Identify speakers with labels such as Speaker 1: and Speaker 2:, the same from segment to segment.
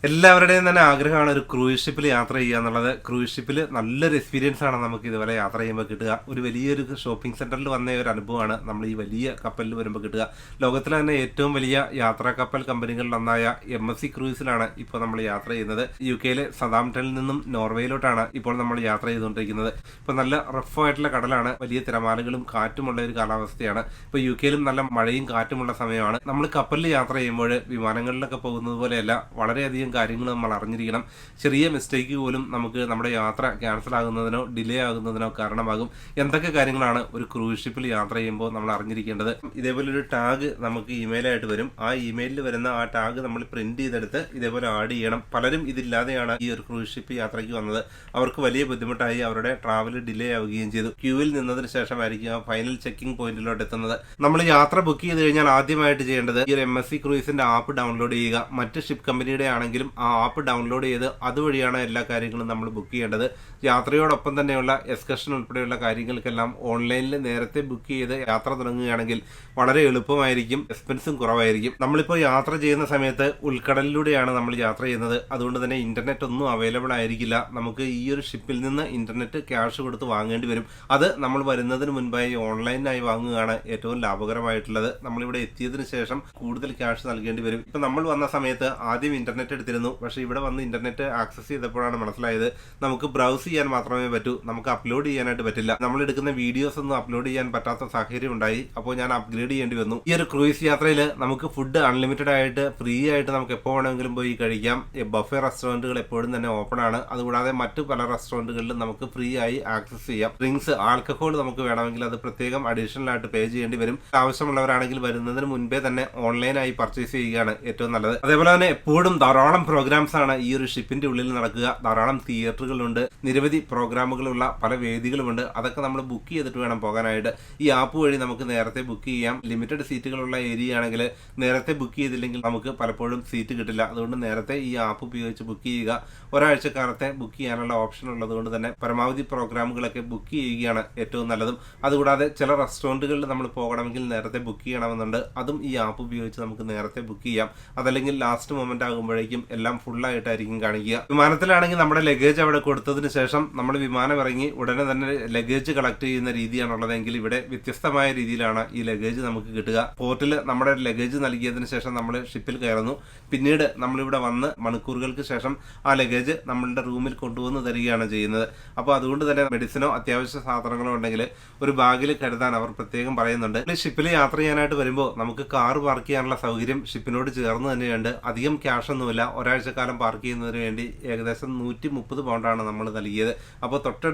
Speaker 1: എല്ലാവരുടെയും തന്നെ ആഗ്രഹമാണ് ഒരു ക്രൂയിസ് ഷിപ്പിൽ യാത്ര ചെയ്യുക എന്നുള്ളത്. ക്രൂയിസ് ഷിപ്പിൽ നല്ലൊരു എക്സ്പീരിയൻസ് ആണ് നമുക്ക് ഇതുപോലെ യാത്ര ചെയ്യുമ്പോൾ കിട്ടുക. ഒരു വലിയൊരു ഷോപ്പിംഗ് സെന്ററിൽ വന്ന ഒരു അനുഭവമാണ് നമ്മൾ ഈ വലിയ കപ്പലിൽ വരുമ്പോൾ കിട്ടുക. ലോകത്തിലെ തന്നെ ഏറ്റവും വലിയ യാത്രാ കപ്പൽ കമ്പനികളിലൊന്നായ MSC ക്രൂയിസിലാണ് ഇപ്പോൾ നമ്മൾ യാത്ര ചെയ്യുന്നത്. UK സതാംപ്ടണിൽ നിന്നും നോർവേയിലോട്ടാണ് ഇപ്പോൾ നമ്മൾ യാത്ര ചെയ്തുകൊണ്ടിരിക്കുന്നത്. ഇപ്പോൾ നല്ല റഫായിട്ടുള്ള കടലാണ്, വലിയ തിരമാലകളും കാറ്റുമുള്ള ഒരു കാലാവസ്ഥയാണ്. ഇപ്പോൾ UK നല്ല മഴയും കാറ്റുമുള്ള സമയമാണ്. നമ്മൾ കപ്പലിൽ യാത്ര ചെയ്യുമ്പോൾ വിമാനങ്ങളിലൊക്കെ പോകുന്നത് പോലെയല്ല, വളരെയധികം കാര്യങ്ങൾ നമ്മൾ അറിഞ്ഞിരിക്കണം. ചെറിയ മിസ്റ്റേക്ക് പോലും നമുക്ക് നമ്മുടെ യാത്ര ക്യാൻസൽ ആകുന്നതിനോ ഡിലേ ആകുന്നതിനോ കാരണമാകും. എന്തൊക്കെ കാര്യങ്ങളാണ് ഒരു ക്രൂയിസ് ഷിപ്പിൽ യാത്ര ചെയ്യുമ്പോൾ നമ്മൾ അറിഞ്ഞിരിക്കേണ്ടത്? ഇതേപോലെ ഒരു ടാഗ് നമുക്ക് ഇമെയിലായിട്ട് വരും. ആ ഇമെയിലിൽ വരുന്ന ആ ടാഗ് നമ്മൾ പ്രിന്റ് ചെയ്തെടുത്ത് ഇതേപോലെ ആഡ് ചെയ്യണം. പലരും ഇതില്ലാതെയാണ് ഈ ഒരു ക്രൂയിസ് ഷിപ്പ് യാത്രയ്ക്ക് വന്നത്. അവർക്ക് വലിയ ബുദ്ധിമുട്ടായി, അവരുടെ ട്രാവൽ ഡിലേ ആവുകയും ചെയ്തു. ക്യൂവിൽ നിന്നതിന് ശേഷമായിരിക്കും ഫൈനൽ ചെക്കിംഗ് പോയിന്റിലോട്ട് എത്തുന്നത്. നമ്മൾ യാത്ര ബുക്ക് ചെയ്ത് കഴിഞ്ഞാൽ ആദ്യമായിട്ട് ചെയ്യേണ്ടത് ഈ ഒരു MSC ക്രൂയിസിന്റെ ആപ്പ് ഡൗൺലോഡ് ചെയ്യുക. മറ്റ് ഷിപ്പ് കമ്പനിയുടെ ആണെങ്കിലും ആ ആപ്പ് ഡൗൺലോഡ് ചെയ്ത് അതുവഴിയാണ് എല്ലാ കാര്യങ്ങളും നമ്മൾ ബുക്ക് ചെയ്യേണ്ടത്. യാത്രയോടൊപ്പം തന്നെയുള്ള എക്സ്കർഷൻ ഉൾപ്പെടെയുള്ള കാര്യങ്ങൾക്കെല്ലാം ഓൺലൈനിൽ നേരത്തെ ബുക്ക് ചെയ്ത് യാത്ര തുടങ്ങുകയാണെങ്കിൽ വളരെ എളുപ്പമായിരിക്കും, എക്സ്പെൻസും കുറവായിരിക്കും. നമ്മളിപ്പോൾ യാത്ര ചെയ്യുന്ന സമയത്ത് ഉൾക്കടലിലൂടെയാണ് നമ്മൾ യാത്ര ചെയ്യുന്നത്. അതുകൊണ്ട് തന്നെ ഇന്റർനെറ്റ് ഒന്നും അവൈലബിൾ ആയിരിക്കില്ല. നമുക്ക് ഈ ഒരു ഷിപ്പിൽ നിന്ന് ഇന്റർനെറ്റ് ക്യാഷ് കൊടുത്ത് വാങ്ങേണ്ടി വരും. അത് നമ്മൾ വരുന്നതിന് മുൻപായി ഓൺലൈനായി വാങ്ങുകയാണ് ഏറ്റവും ലാഭകരമായിട്ടുള്ളത്. നമ്മളിവിടെ എത്തിയതിനു ശേഷം കൂടുതൽ ക്യാഷ് നൽകേണ്ടി വരും. ഇപ്പൊ നമ്മൾ വന്ന സമയത്ത് ആദ്യം ഇന്റർനെറ്റ് എടുത്തിരുന്നു. പക്ഷേ ഇവിടെ വന്ന് ഇന്റർനെറ്റ് ആക്സസ് ചെയ്തപ്പോഴാണ് മനസ്സിലായത് നമുക്ക് ബ്രൗസ് ചെയ്യാൻ മാത്രമേ പറ്റൂ, നമുക്ക് അപ്ലോഡ് ചെയ്യാനായിട്ട് പറ്റില്ല. നമ്മൾ എടുക്കുന്ന വീഡിയോസ് ഒന്നും അപ്ലോഡ് ചെയ്യാൻ പറ്റാത്ത സാഹചര്യം ഉണ്ടായി. അപ്പോൾ ഞാൻ അപ്ഗ്രേഡ് ചെയ്യേണ്ടി വന്നു. ഈ ഒരു ക്രൂയിസ് യാത്രയിൽ നമുക്ക് ഫുഡ് അൺലിമിറ്റഡ് ആയിട്ട് ഫ്രീ ആയിട്ട് നമുക്ക് എപ്പോൾ വേണമെങ്കിലും പോയി കഴിക്കാം. ബഫേ റെസ്റ്റോറന്റുകൾ എപ്പോഴും തന്നെ ഓപ്പൺ ആണ്. അതുകൂടാതെ മറ്റു പല റെസ്റ്റോറന്റുകളിലും നമുക്ക് ഫ്രീ ആയി ആക്സസ് ചെയ്യാം. ഡ്രിങ്ക്സ്, ആൽക്കഹോൾ നമുക്ക് വേണമെങ്കിൽ അത് പ്രത്യേകം അഡീഷണൽ ആയിട്ട് പേ ചെയ്യേണ്ടി വരും. ആവശ്യമുള്ളവരാണെങ്കിൽ വരുന്നതിന് മുൻപേ തന്നെ ഓൺലൈനായി പർച്ചേസ് ചെയ്യുകയാണ് ഏറ്റവും നല്ലത്. അതേപോലെ തന്നെ എപ്പോഴും ധാരാളം പ്രോഗ്രാംസ് ആണ് ഈ ഒരു ഷിപ്പിന്റെ ഉള്ളിൽ നടക്കുക. ധാരാളം തിയേറ്ററുകളുണ്ട്, നിരവധി പ്രോഗ്രാമുകളുള്ള പല വേദികളുമുണ്ട്. അതൊക്കെ നമ്മൾ ബുക്ക് ചെയ്തിട്ട് വേണം പോകാനായിട്ട്. ഈ ആപ്പ് വഴി നമുക്ക് നേരത്തെ ബുക്ക് ചെയ്യാം. ലിമിറ്റഡ് സീറ്റുകളുള്ള ഏരിയ ആണെങ്കിൽ നേരത്തെ ബുക്ക് ചെയ്തില്ലെങ്കിൽ നമുക്ക് പലപ്പോഴും സീറ്റ് കിട്ടില്ല. അതുകൊണ്ട് നേരത്തെ ഈ ആപ്പ് ഉപയോഗിച്ച് ബുക്ക് ചെയ്യുക. ഒരാഴ്ചക്കാലത്തെ ബുക്ക് ചെയ്യാനുള്ള ഓപ്ഷൻ ഉള്ളതുകൊണ്ട് തന്നെ പരമാവധി പ്രോഗ്രാമുകളൊക്കെ ബുക്ക് ചെയ്യുകയാണ് ഏറ്റവും നല്ലതും. അതുകൂടാതെ ചില റെസ്റ്റോറന്റുകളിൽ നമ്മൾ പോകണമെങ്കിൽ നേരത്തെ ബുക്ക് ചെയ്യണമെന്നുണ്ട്. അതും ഈ ആപ്പ് ഉപയോഗിച്ച് നമുക്ക് നേരത്തെ ബുക്ക് ചെയ്യാം. അതല്ലെങ്കിൽ ലാസ്റ്റ് മൊമെന്റ് ആകുമ്പോഴേക്കും എല്ലാം ഫുള്ളായിട്ടായിരിക്കും കാണിക്കുക. വിമാനത്തിലാണെങ്കിൽ നമ്മുടെ ലഗേജ് അവിടെ കൊടുത്തതിന് ശേഷം നമ്മൾ വിമാനം ഇറങ്ങി ഉടനെ തന്നെ ലഗേജ് കളക്ട് ചെയ്യുന്ന രീതിയാണുള്ളതെങ്കിൽ ഇവിടെ വ്യത്യസ്തമായ രീതിയിലാണ് ഈ ലഗേജ് നമുക്ക് കിട്ടുക. പോർട്ടിൽ നമ്മുടെ ലഗേജ് നൽകിയതിന് ശേഷം നമ്മൾ ഷിപ്പിൽ കയറുന്നു. പിന്നീട് നമ്മളിവിടെ വന്ന് മണിക്കൂറുകൾക്ക് ശേഷം ആ ലഗേജ് നമ്മളുടെ റൂമിൽ കൊണ്ടുവന്ന് തരികയാണ് ചെയ്യുന്നത്. അപ്പോൾ അതുകൊണ്ട് തന്നെ മെഡിസിനോ അത്യാവശ്യ സാധനങ്ങളോ ഉണ്ടെങ്കിൽ ഒരു ബാഗിൽ കരുതാൻ അവർ പ്രത്യേകം പറയുന്നുണ്ട്. ഷിപ്പിൽ യാത്ര ചെയ്യാനായിട്ട് വരുമ്പോൾ നമുക്ക് കാർ പാർക്ക് ചെയ്യാനുള്ള സൗകര്യം ഷിപ്പിനോട് ചേർന്ന് തന്നെയുണ്ട്. അധികം ക്യാഷ് ഒന്നുമില്ല. ഒരാഴ്ചക്കാലം പാർക്ക് ചെയ്യുന്നതിന് വേണ്ടി ഏകദേശം 130 പൗണ്ടാണ് നമ്മൾ നൽകിയത്. അപ്പോൾ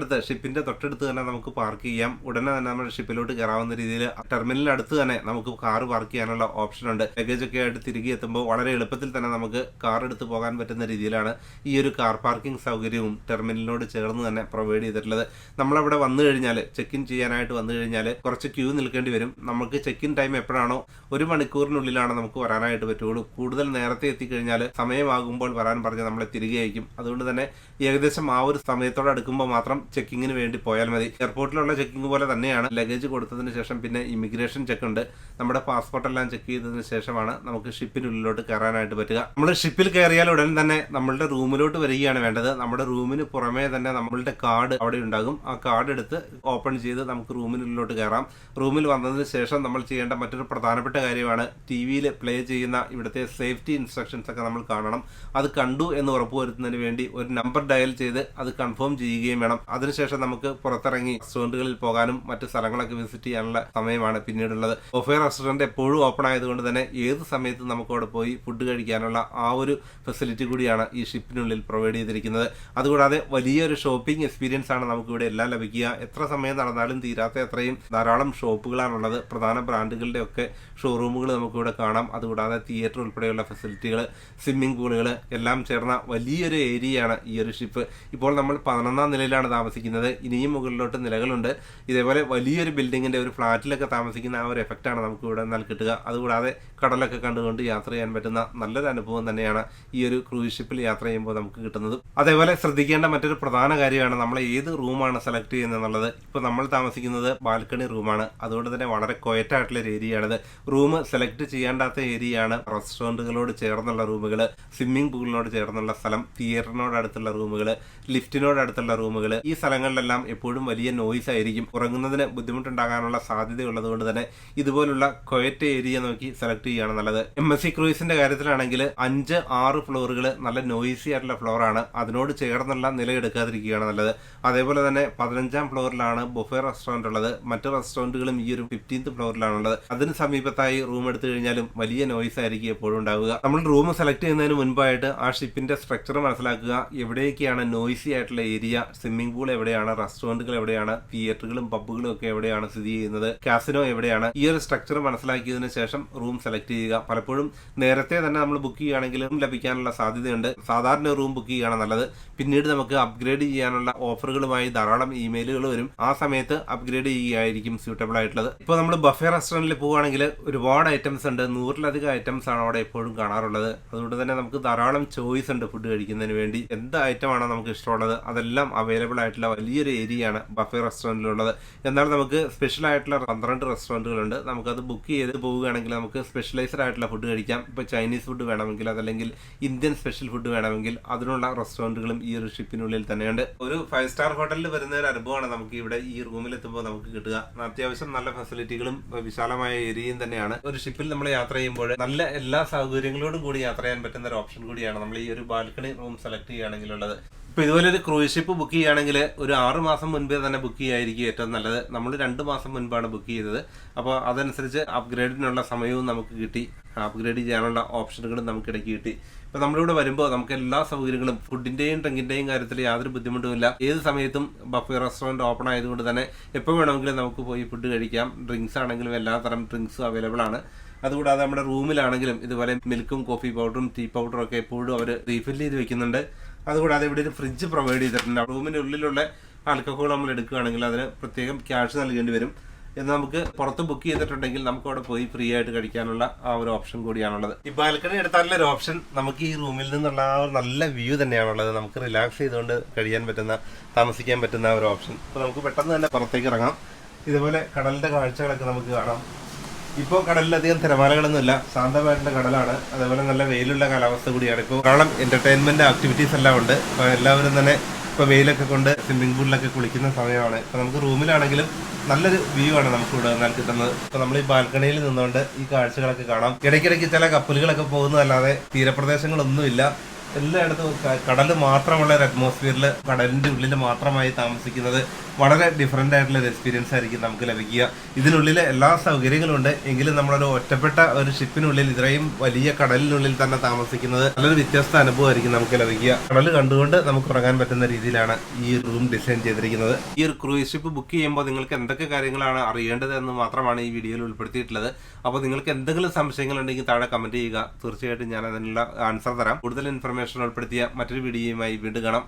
Speaker 1: ഷിപ്പിന്റെ തൊട്ടടുത്ത് തന്നെ നമുക്ക് പാർക്ക് ചെയ്യാം. ഉടനെ തന്നെ നമ്മൾ ഷിപ്പിലോട്ട് കയറാവുന്ന രീതിയിൽ ടെർമിനലിന് അടുത്ത് തന്നെ നമുക്ക് കാർ പാർക്ക് ചെയ്യാനുള്ള ഓപ്ഷൻ ഉണ്ട്. ലഗേജ് ഒക്കെ ആയിട്ട് തിരികെ എത്തുമ്പോൾ വളരെ എളുപ്പത്തിൽ തന്നെ നമുക്ക് കാർ എടുത്ത് പോകാൻ പറ്റുന്ന രീതിയിലാണ് ഈ ഒരു കാർ പാർക്കിംഗ് സൗകര്യവും ടെർമിനലിനോട് ചേർന്ന് തന്നെ പ്രൊവൈഡ് ചെയ്തിട്ടുള്ളത്. നമ്മളവിടെ വന്നു കഴിഞ്ഞാൽ ചെക്ക് ഇൻ ചെയ്യാനായിട്ട് വന്നു കഴിഞ്ഞാൽ കുറച്ച് ക്യൂ നിൽക്കേണ്ടി വരും. നമുക്ക് ചെക്ക് ഇൻ ടൈം എപ്പോഴാണോ 1 മണിക്കൂറിനുള്ളിലാണ് നമുക്ക് വരാനായിട്ട് പറ്റുള്ളൂ. കൂടുതൽ നേരത്തെ എത്തിക്കഴിഞ്ഞാൽ സമയമാകുമ്പോൾ വരാൻ പറഞ്ഞ് നമ്മളെ തിരികെ അയക്കും. അതുകൊണ്ട് തന്നെ ഏകദേശം ആ ഒരു സമയത്തോടെ അടുക്കുമ്പോൾ മാത്രം ചെക്കിങ്ങിന് വേണ്ടി പോയാൽ മതി. എയർപോർട്ടിലുള്ള ചെക്കിംഗ് പോലെ തന്നെയാണ്. ലഗേജ് കൊടുത്തതിന് ശേഷം പിന്നെ ഇമിഗ്രേഷൻ ചെക്ക് ഉണ്ട്. നമ്മുടെ പാസ്പോർട്ട് എല്ലാം ചെക്ക് ചെയ്തതിന് ശേഷമാണ് നമുക്ക് ഷിപ്പിനുള്ളിലോട്ട് കയറാനായിട്ട് പറ്റുക. നമ്മൾ ഷിപ്പിൽ കയറിയാൽ ഉടൻ തന്നെ നമ്മളുടെ റൂമിലോട്ട് വരികയാണ് വേണ്ടത്. നമ്മുടെ റൂമിന് പുറമേ തന്നെ നമ്മളുടെ കാർഡ് അവിടെ ഉണ്ടാകും. ആ കാർഡ് എടുത്ത് ഓപ്പൺ ചെയ്ത് നമുക്ക് റൂമിനുള്ളിലോട്ട് കയറാം. റൂമിൽ വന്നതിന് ശേഷം നമ്മൾ ചെയ്യേണ്ട മറ്റൊരു പ്രധാനപ്പെട്ട കാര്യമാണ് TV-യിൽ പ്ലേ ചെയ്യുന്ന ഇവിടുത്തെ സേഫ്റ്റി ഇൻസ്ട്രക്ഷൻസ് ഒക്കെ നമ്മൾ കാണണം. അത് കണ്ടു എന്ന് ഉറപ്പുവരുത്തുന്നതിന് വേണ്ടി ഒരു നമ്പർ ഡയൽ ചെയ്ത് അത് കൺഫേം ചെയ്യുകയും വേണം. അതിനുശേഷം നമുക്ക് പുറത്തിറങ്ങി റെസ്റ്റോറന്റുകളിൽ പോകാനും മറ്റു സ്ഥലങ്ങളൊക്കെ വിസിറ്റ് ചെയ്യാനുള്ള സമയമാണ് പിന്നീടുള്ളത്. ബൊഫേ റെസ്റ്റോറന്റ് എപ്പോഴും ഓപ്പൺ ആയതുകൊണ്ട് തന്നെ ഏത് സമയത്തും നമുക്ക് അവിടെ പോയി ഫുഡ് കഴിക്കാനുള്ള ആ ഒരു ഫെസിലിറ്റി കൂടിയാണ് ഈ ഷിപ്പിനുള്ളിൽ പ്രൊവൈഡ് ചെയ്തിരിക്കുന്നത്. അതുകൂടാതെ വലിയൊരു ഷോപ്പിംഗ് എക്സ്പീരിയൻസ് ആണ് നമുക്ക് ഇവിടെ എല്ലാം ലഭിക്കുക. എത്ര സമയം നടന്നാലും തീരാത്ത അത്രയും ധാരാളം ഷോപ്പുകളാണുള്ളത്. പ്രധാന ബ്രാൻഡുകളുടെ ഒക്കെ ഷോറൂമുകൾ നമുക്കിവിടെ കാണാം. അതുകൂടാതെ തിയേറ്റർ ഉൾപ്പെടെയുള്ള ഫെസിലിറ്റികൾ, സ്വിമ്മിംഗ് പൂളുകൾ എല്ലാം ചേർന്ന വലിയൊരു ഏരിയയാണ് ഈ ഒരു ഷിപ്പ്. ഇപ്പോൾ നമ്മൾ 11ാം നിലയിലാണ് താമസിക്കുന്നത്. ഇനിയും മുകളിലോട്ട് നിലകളുണ്ട്. ഇതേപോലെ വലിയൊരു ബിൽഡിങ്ങിന്റെ ഒരു ഫ്ലാറ്റിലൊക്കെ താമസിക്കുന്ന ആ ഒരു എഫക്റ്റാണ് നമുക്ക് ഇവിടെ നിന്നാൽ കിട്ടുക. അതുകൂടാതെ കടലൊക്കെ കണ്ടുകൊണ്ട് യാത്ര ചെയ്യാൻ പറ്റുന്ന നല്ലൊരു അനുഭവം തന്നെയാണ് ഈ ഒരു ക്രൂയിസ് ഷിപ്പിൽ യാത്ര ചെയ്യുമ്പോൾ നമുക്ക് കിട്ടുന്നത്. അതേപോലെ ശ്രദ്ധിക്കേണ്ട മറ്റൊരു പ്രധാന കാര്യമാണ് നമ്മൾ ഏത് റൂമാണ് സെലക്ട് ചെയ്യുന്നത് എന്നുള്ളത്. ഇപ്പോൾ നമ്മൾ താമസിക്കുന്നത് ബാൽക്കണി റൂമാണ്. അതുകൊണ്ട് തന്നെ വളരെ ക്വയറ്റ് ആയിട്ടുള്ള ഒരു ഏരിയയാണിത്. റൂം സെലക്ട് ചെയ്യേണ്ടാത്ത ഏരിയയാണ് റെസ്റ്റോറന്റുകളോട് ചേർന്നുള്ള റൂമുകൾ. സ്വിമ്മിംഗ് പൂളിനോട് ചേർന്നുള്ള സ്ഥലം, തിയേറ്ററിനോട് അടുത്തുള്ള റൂമുകൾ, ലിഫ്റ്റിനോട് അടുത്തുള്ള റൂമുകൾ, ഈ സ്ഥലങ്ങളിലെല്ലാം എപ്പോഴും വലിയ നോയ്സ് ആയിരിക്കും. ഉറങ്ങുന്നതിന് ബുദ്ധിമുട്ടുണ്ടാകാനുള്ള സാധ്യതയുള്ളത് തന്നെ ഇതുപോലുള്ള ക്വയറ്റ് ഏരിയ നോക്കി സെലക്ട് ചെയ്യുകയാണ് നല്ലത്. MSC ക്രൂയിസിന്റെ കാര്യത്തിലാണെങ്കിൽ 5-6 ഫ്ലോറുകൾ നല്ല നോയ്സി ആയിട്ടുള്ള ഫ്ലോറാണ്. അതിനോട് ചേർന്നുള്ള നില എടുക്കാതിരിക്കുകയാണ് നല്ലത്. അതേപോലെ തന്നെ 15ാം ഫ്ലോറിലാണ് ബൊഫെ റെസ്റ്റോറന്റ് ഉള്ളത്. മറ്റു റെസ്റ്റോറന്റുകളും ഈ ഒരു 15th ഫ്ലോറിലാണുള്ളത്. അതിന് സമീപത്തായി റൂം എടുത്തു കഴിഞ്ഞാലും വലിയ നോയ്സ് ആയിരിക്കും എപ്പോഴും ഉണ്ടാവുക. നമ്മൾ റൂം സെലക്ട് ചെയ്യുന്നതിന് മുൻപായിട്ട് ആ ഷിപ്പിന്റെ സ്ട്രക്ചർ മനസ്സിലാക്കുക. എവിടെയൊക്കെയാണ് നോയ്സി ആയിട്ടുള്ള ഏരിയ, സ്വിമ്മിംഗ് പൂൾ എവിടെയാണ്, റെസ്റ്റോറന്റുകൾ എവിടെയാണ്, തിയേറ്ററുകളും പബ്ബുകളും ഒക്കെ എവിടെയാണ് സ്ഥിതി ചെയ്യുന്നത്, കാസിനോ എവിടെയാണ്, ഈ ഒരു സ്ട്രക്ചർ മനസ്സിലാക്കിയതിനു ശേഷം റൂം സെലക്ട് ചെയ്യുക. പലപ്പോഴും നേരത്തെ തന്നെ നമ്മൾ ബുക്ക് ചെയ്യുകയാണെങ്കിൽ ലഭിക്കാനുള്ള സാധ്യതയുണ്ട്. സാധാരണ റൂം ബുക്ക് ചെയ്യുകയാണ് നല്ലത്. പിന്നീട് നമുക്ക് അപ്ഗ്രേഡ് ചെയ്യാനുള്ള ഓഫറുകളുമായി ധാരാളം ഇമെയിലുകൾ വരും. ആ സമയത്ത് അപ്ഗ്രേഡ് ചെയ്യുകയായിരിക്കും സ്യൂട്ടബിൾ ആയിട്ടുള്ളത്. ഇപ്പോൾ നമ്മൾ ബഫെ റെസ്റ്റോറന്റിൽ പോവുകയാണെങ്കിൽ ഒരുപാട് ഐറ്റംസ് ഉണ്ട്. 100-ലധികം ഐറ്റംസ് ആണ് അവിടെ എപ്പോഴും കാണാറുള്ളത്. അതുകൊണ്ട് തന്നെ നമുക്ക് ധാരാളം ചോയ്സ് ഉണ്ട് ഫുഡ് കഴിക്കുന്നതിന് വേണ്ടി. എന്ത് ഐറ്റമാണോ നമുക്ക് ഇഷ്ടമുള്ളത് അതെല്ലാം അവൈലബിൾ ആയിട്ടുള്ള വലിയൊരു ഏരിയ ആണ് ബഫെ റെസ്റ്റോറന്റിലുള്ളത്. എന്നാൽ നമുക്ക് സ്പെഷ്യൽ ആയിട്ടുള്ള 12 റെസ്റ്റോറന്റുകളുണ്ട്. നമുക്കത് ബുക്ക് ചെയ്ത് പോവുകയാണെങ്കിൽ നമുക്ക് സ്പെഷ്യലൈസ്ഡ് ആയിട്ടുള്ള ഫുഡ് കഴിക്കാം. ഇപ്പോൾ ചൈനീസ് ഫുഡ് വേണമെങ്കിൽ, അതല്ലെങ്കിൽ ഇന്ത്യൻ സ്പെഷ്യൽ ഫുഡ് വേണമെങ്കിൽ അതിനുള്ള റെസ്റ്റോറന്റുകളും ഈ ഒരു ഷിപ്പിനുള്ളിൽ തന്നെയുണ്ട്. ഒരു 5 സ്റ്റാർ ഹോട്ടലിൽ വരുന്ന ഒരു അനുഭവമാണ് നമുക്ക് ഇവിടെ ഈ റൂമിൽ എത്തുമ്പോൾ നമുക്ക് കിട്ടുക. അത്യാവശ്യം നല്ല ഫെസിലിറ്റികളും വിശാലമായ ഏരിയയും തന്നെയാണ്. ഒരു ഷിപ്പിൽ നമ്മൾ യാത്ര ചെയ്യുമ്പോൾ നല്ല എല്ലാ സൗകര്യങ്ങളോടും കൂടി യാത്ര ചെയ്യാൻ പറ്റുന്ന ഒരു ഓപ്ഷൻ കൂടിയാണ് നമ്മൾ ഈ ഒരു ബാൽക്കണി റൂം സെലക്ട് ചെയ്യുകയാണെങ്കിൽ ഉള്ളത്. ഇപ്പൊ ഇതുപോലെ ഒരു ക്രൂയിസ് ഷിപ്പ് ബുക്ക് ചെയ്യുകയാണെങ്കിൽ ഒരു 6 മാസം മുൻപേ തന്നെ ബുക്ക് ചെയ്യായിരിക്കും ഏറ്റവും നല്ലത്. നമ്മൾ 2 മാസം മുൻപാണ് ബുക്ക് ചെയ്തത്. അപ്പോൾ അതനുസരിച്ച് അപ്ഗ്രേഡിനുള്ള സമയവും നമുക്ക് കിട്ടി. അപ്ഗ്രേഡ് ചെയ്യാനുള്ള ഓപ്ഷനുകളും നമുക്ക് ഇടയ്ക്ക് കിട്ടി. ഇപ്പൊ നമ്മളിവിടെ വരുമ്പോൾ നമുക്ക് എല്ലാ സൗകര്യങ്ങളും, ഫുഡിന്റെയും ഡ്രിങ്കിന്റെയും കാര്യത്തിൽ യാതൊരു ബുദ്ധിമുട്ടുമില്ല. ഏത് സമയത്തും ബഫെ റെസ്റ്റോറന്റ് ഓപ്പൺ ആയതുകൊണ്ട് തന്നെ എപ്പോൾ വേണമെങ്കിലും നമുക്ക് പോയി ഫുഡ് കഴിക്കാം. ഡ്രിങ്ക്സ് ആണെങ്കിലും എല്ലാ തരം ഡ്രിങ്ക്സും അവൈലബിൾ ആണ്. അതുകൂടാതെ നമ്മുടെ റൂമിലാണെങ്കിലും ഇതുപോലെ മിൽക്കും കോഫി പൗഡറും ടീ പൗഡറും ഒക്കെ എപ്പോഴും അവർ റീഫിൽ ചെയ്ത് വെക്കുന്നുണ്ട്. അതുകൂടാതെ ഇവിടെ ഒരു ഫ്രിഡ്ജ് പ്രൊവൈഡ് ചെയ്തിട്ടുണ്ട്. റൂമിനുള്ളിലുള്ള ആൽക്കഹോൾ നമ്മൾ എടുക്കുകയാണെങ്കിൽ അതിന് പ്രത്യേകം ക്യാഷ് നൽകേണ്ടി വരും. എന്ന് നമുക്ക് പുറത്ത് ബുക്ക് ചെയ്തിട്ടുണ്ടെങ്കിൽ നമുക്ക് അവിടെ പോയി ഫ്രീ ആയിട്ട് കഴിക്കാനുള്ള ആ ഒരു ഓപ്ഷൻ കൂടിയാണുള്ളത്. ഈ ബാൽക്കണി എടുത്താലുള്ള ഒരു ഓപ്ഷൻ നമുക്ക് ഈ റൂമിൽ നിന്നുള്ള ആ ഒരു നല്ല വ്യൂ തന്നെയാണുള്ളത്. നമുക്ക് റിലാക്സ് ചെയ്തുകൊണ്ട് കഴിയാൻ പറ്റുന്ന, താമസിക്കാൻ പറ്റുന്ന ഒരു ഓപ്ഷൻ. അപ്പോൾ നമുക്ക് പെട്ടെന്ന് തന്നെ പുറത്തേക്ക് ഇറങ്ങാം. ഇതുപോലെ കടലിന്റെ കാഴ്ചകളൊക്കെ നമുക്ക് കാണാം. ഇപ്പോൾ കടലിലധികം തിരമാലകളൊന്നുമില്ല, ശാന്തമായിട്ടുള്ള കടലാണ്. അതേപോലെ നല്ല വെയിലുള്ള കാലാവസ്ഥ കൂടിയാണ്. ഇപ്പോൾ ധാരാളം എന്റർടൈൻമെന്റ് ആക്ടിവിറ്റീസ് എല്ലാം ഉണ്ട്. അപ്പോൾ എല്ലാവരും തന്നെ ഇപ്പോൾ വെയിലൊക്കെ കൊണ്ട് സ്വിമ്മിംഗ് പൂളിലൊക്കെ കുളിക്കുന്ന സമയമാണ്. ഇപ്പോൾ നമുക്ക് റൂമിലാണെങ്കിലും നല്ലൊരു വ്യൂ ആണ് നമുക്ക് ഇവിടെ നിന്നാൽ കിട്ടുന്നത്. ഇപ്പോൾ നമ്മൾ ഈ ബാൽക്കണിയിൽ നിന്നുകൊണ്ട് ഈ കാഴ്ചകളൊക്കെ കാണാം. ഇടയ്ക്കിടയ്ക്ക് ചില കപ്പലുകളൊക്കെ പോകുന്നതല്ലാതെ തീരപ്രദേശങ്ങളൊന്നുമില്ല. എല്ലായിടത്തും കടൽ മാത്രമുള്ള ഒരു അറ്റ്മോസ്ഫിയറിൽ, കടലിന്റെ ഉള്ളിൽ മാത്രമായി താമസിക്കുന്നത് വളരെ ഡിഫറെന്റ് ആയിട്ടുള്ള ഒരു എക്സ്പീരിയൻസ് ആയിരിക്കും നമുക്ക് ലഭിക്കുക. ഇതിനുള്ളിൽ എല്ലാ സൗകര്യങ്ങളും ഉണ്ട്. എങ്കിലും നമ്മളൊരു ഒറ്റപ്പെട്ട ഒരു ഷിപ്പിനുള്ളിൽ ഇത്രയും വലിയ കടലിനുള്ളിൽ തന്നെ താമസിക്കുന്നത് നല്ലൊരു വ്യത്യസ്ത അനുഭവമായിരിക്കും നമുക്ക് ലഭിക്കുക. കടൽ കണ്ടുകൊണ്ട് നമുക്ക് ഉറങ്ങാൻ പറ്റുന്ന രീതിയിലാണ് ഈ റൂം ഡിസൈൻ ചെയ്തിരിക്കുന്നത്. ഈ ഒരു ക്രൂയിസ് ഷിപ്പ് ബുക്ക് ചെയ്യുമ്പോൾ നിങ്ങൾക്ക് എന്തൊക്കെ കാര്യങ്ങളാണ് അറിയേണ്ടത് എന്ന് മാത്രമാണ് ഈ വീഡിയോയിൽ ഉൾപ്പെടുത്തിയിട്ടുള്ളത്. അപ്പോൾ നിങ്ങൾക്ക് എന്തെങ്കിലും സംശയങ്ങൾ ഉണ്ടെങ്കിൽ താഴെ കമന്റ് ചെയ്യുക. തീർച്ചയായിട്ടും ഞാൻ അതിനുള്ള ആൻസർ തരാം. കൂടുതൽ ഇൻഫർമേഷൻ ഉൾപ്പെടുത്തിയ മറ്റൊരു വീഡിയോയുമായി വീണ്ടും കാണാം.